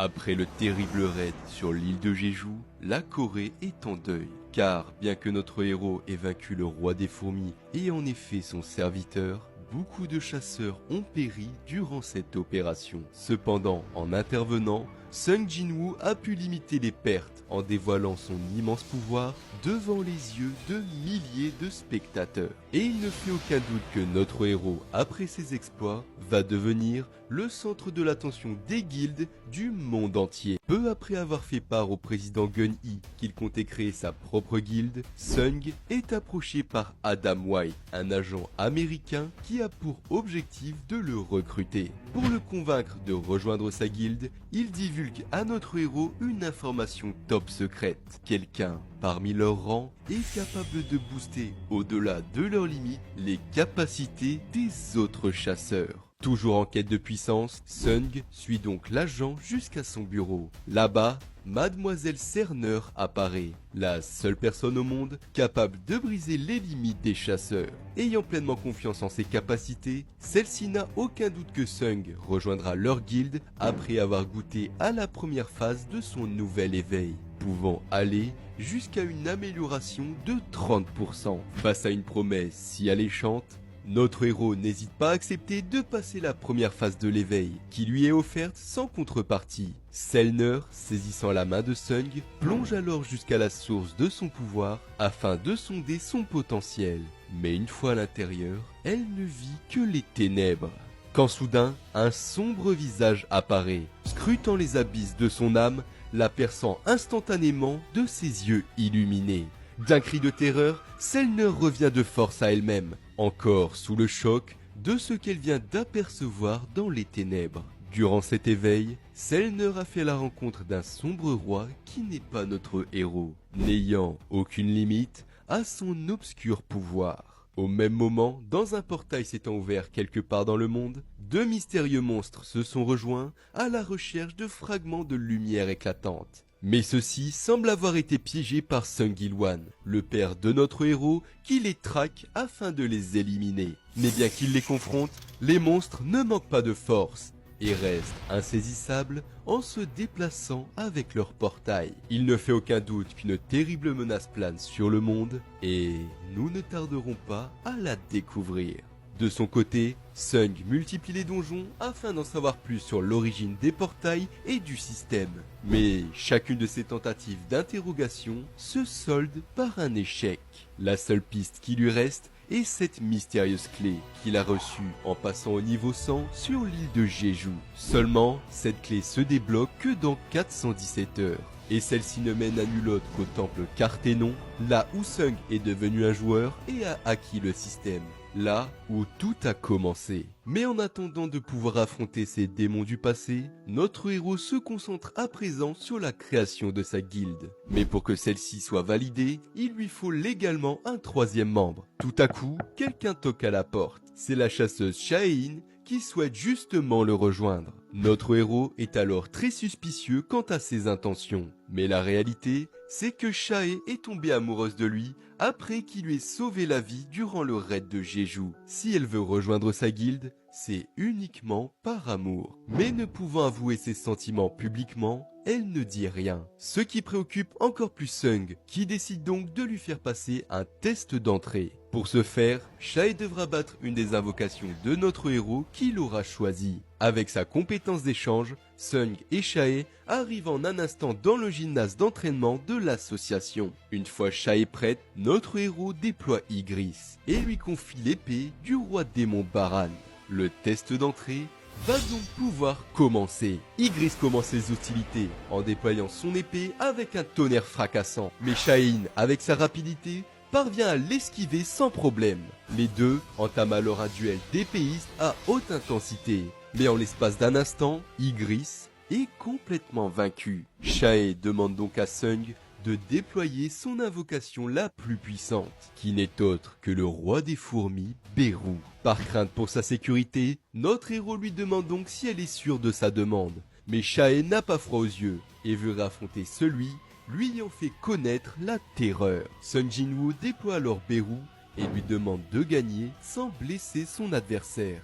Après le terrible raid sur l'île de Jeju, la Corée est en deuil. Car bien que notre héros ait vaincu le roi des fourmis et en ait fait son serviteur, beaucoup de chasseurs ont péri durant cette opération. Cependant, en intervenant, Sung Jin-woo a pu limiter les pertes en dévoilant son immense pouvoir devant les yeux de milliers de spectateurs. Et il ne fait aucun doute que notre héros, après ses exploits, va devenir le centre de l'attention des guildes du monde entier. Peu après avoir fait part au président Gun-hee qu'il comptait créer sa propre guilde, Sung est approché par Adam White, un agent américain qui a pour objectif de le recruter. Pour le convaincre de rejoindre sa guilde, il divulgue à notre héros une information top secrète. Quelqu'un parmi leurs rangs est capable de booster au-delà de leurs limites les capacités des autres chasseurs. Toujours en quête de puissance, Sung suit donc l'agent jusqu'à son bureau. Là-bas, Mademoiselle Cerner apparaît, la seule personne au monde capable de briser les limites des chasseurs. Ayant pleinement confiance en ses capacités, celle-ci n'a aucun doute que Sung rejoindra leur guilde après avoir goûté à la première phase de son nouvel éveil, pouvant aller jusqu'à une amélioration de 30%. Face à une promesse si alléchante, notre héros n'hésite pas à accepter de passer la première phase de l'éveil, qui lui est offerte sans contrepartie. Sellner, saisissant la main de Sung, plonge alors jusqu'à la source de son pouvoir afin de sonder son potentiel. Mais une fois à l'intérieur, elle ne vit que les ténèbres. Quand soudain, un sombre visage apparaît, scrutant les abysses de son âme, la perçant instantanément de ses yeux illuminés. D'un cri de terreur, Sellner revient de force à elle-même, encore sous le choc de ce qu'elle vient d'apercevoir dans les ténèbres. Durant cet éveil, Sellner a fait la rencontre d'un sombre roi qui n'est pas notre héros, n'ayant aucune limite à son obscur pouvoir. Au même moment, dans un portail s'étant ouvert quelque part dans le monde, deux mystérieux monstres se sont rejoints à la recherche de fragments de lumière éclatante. Mais ceux-ci semblent avoir été piégés par Sung Il-wan, le père de notre héros, qui les traque afin de les éliminer. Mais bien qu'il les confronte, les monstres ne manquent pas de force et restent insaisissables en se déplaçant avec leur portail. Il ne fait aucun doute qu'une terrible menace plane sur le monde et nous ne tarderons pas à la découvrir. De son côté, Sung multiplie les donjons afin d'en savoir plus sur l'origine des portails et du système. Mais chacune de ses tentatives d'interrogation se solde par un échec. La seule piste qui lui reste est cette mystérieuse clé qu'il a reçue en passant au niveau 100 sur l'île de Jeju. Seulement, cette clé se débloque que dans 417 heures. Et celle-ci ne mène à nul autre qu'au temple Carthénon, là où Sung est devenu un joueur et a acquis le système. Là où tout a commencé. Mais en attendant de pouvoir affronter ces démons du passé, notre héros se concentre à présent sur la création de sa guilde. Mais pour que celle-ci soit validée, il lui faut légalement un troisième membre. Tout à coup, quelqu'un toque à la porte. C'est la chasseuse Shae-in qui souhaite justement le rejoindre. Notre héros est alors très suspicieux quant à ses intentions. Mais la réalité, c'est que Shae est tombée amoureuse de lui après qu'il lui ait sauvé la vie durant le raid de Jeju. Si elle veut rejoindre sa guilde, c'est uniquement par amour. Mais ne pouvant avouer ses sentiments publiquement, elle ne dit rien. Ce qui préoccupe encore plus Sung, qui décide donc de lui faire passer un test d'entrée. Pour ce faire, Shae devra battre une des invocations de notre héros qu'il aura choisi. Avec sa compétence d'échange, Sung et Shae arrivent en un instant dans le gymnase d'entraînement de l'association. Une fois Shae prête, notre héros déploie Ygriss et lui confie l'épée du roi démon Baran. Le test d'entrée va donc pouvoir commencer. Ygriss commence ses hostilités en déployant son épée avec un tonnerre fracassant. Mais Shae, avec sa rapidité, parvient à l'esquiver sans problème. Les deux entament alors un duel d'épéistes à haute intensité. Mais en l'espace d'un instant, Ygriss est complètement vaincu. Shae demande donc à Sung de déployer son invocation la plus puissante, qui n'est autre que le roi des fourmis, Beru. Par crainte pour sa sécurité, notre héros lui demande donc si elle est sûre de sa demande. Mais Shae n'a pas froid aux yeux et veut affronter celui lui ayant fait connaître la terreur. Sung Jin-woo déploie alors Beru et lui demande de gagner sans blesser son adversaire.